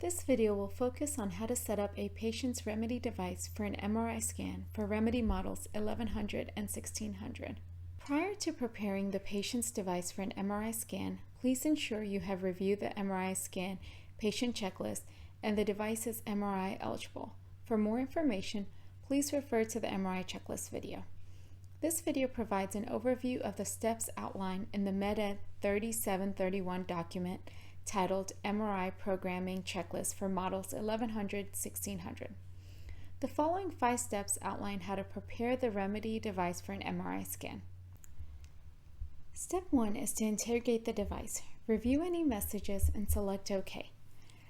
This video will focus on how to set up a patient's remedē device for an MRI scan for remedē models 1100 and 1600. Prior to preparing the patient's device for an MRI scan, please ensure you have reviewed the MRI scan patient checklist and the device is MRI eligible. For more information, please refer to the MRI checklist video. This video provides an overview of the steps outlined in the MedEd3531 document titled MRI Programming Checklist for Models 1100-1600. The following 5 steps outline how to prepare the remedē device for an MRI scan. Step 1 is to interrogate the device, review any messages, and select OK.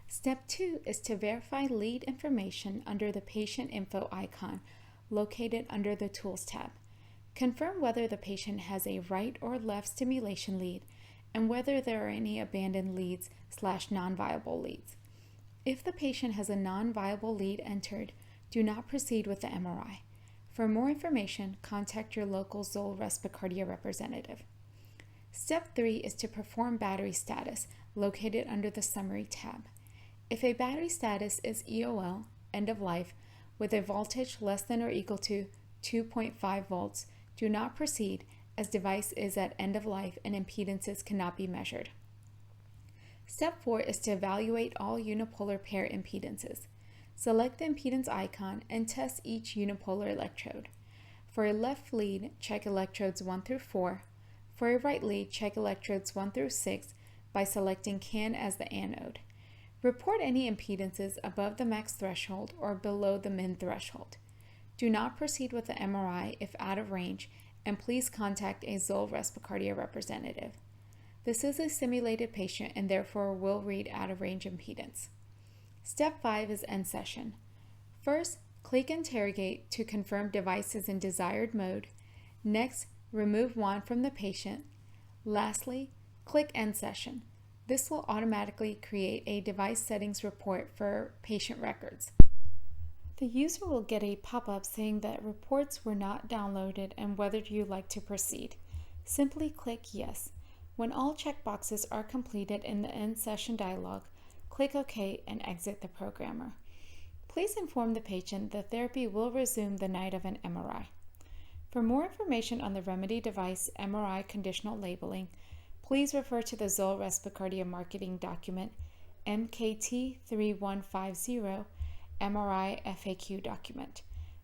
Step 2 is to verify lead information under the Patient Info icon located under the Tools tab. Confirm whether the patient has a right or left stimulation lead and whether there are any abandoned leads / non-viable leads. If the patient has a non-viable lead entered, do not proceed with the MRI. For more information, contact your local Zoll Respicardia representative. Step 3 is to perform battery status, located under the Summary tab. If a battery status is EOL, end of life, with a voltage less than or equal to 2.5 volts, do not proceed as device is at end of life and impedances cannot be measured. Step 4 is to evaluate all unipolar pair impedances. Select the impedance icon and test each unipolar electrode. For a left lead, check electrodes 1 through 4. For a right lead, check electrodes 1 through 6 by selecting CAN as the anode. Report any impedances above the max threshold or below the min threshold. Do not proceed with the MRI if out of range, and please contact a Zoll Respicardia representative. This is a simulated patient and therefore will read out of range impedance. Step 5 is end session. First, click Interrogate to confirm device is in desired mode. Next, remove wand from the patient. Lastly, click End Session. This will automatically create a device settings report for patient records. The user will get a pop-up saying that reports were not downloaded and whether you'd like to proceed. Simply click Yes. When all checkboxes are completed in the End Session dialog, click OK and exit the programmer. Please inform the patient that therapy will resume the night of an MRI. For more information on the remedē device MRI conditional labeling, please refer to the Zoll Respicardia marketing document MKT3150 MRI FAQ document.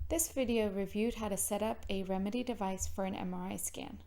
This video reviewed how to set up a remedē device for an MRI scan.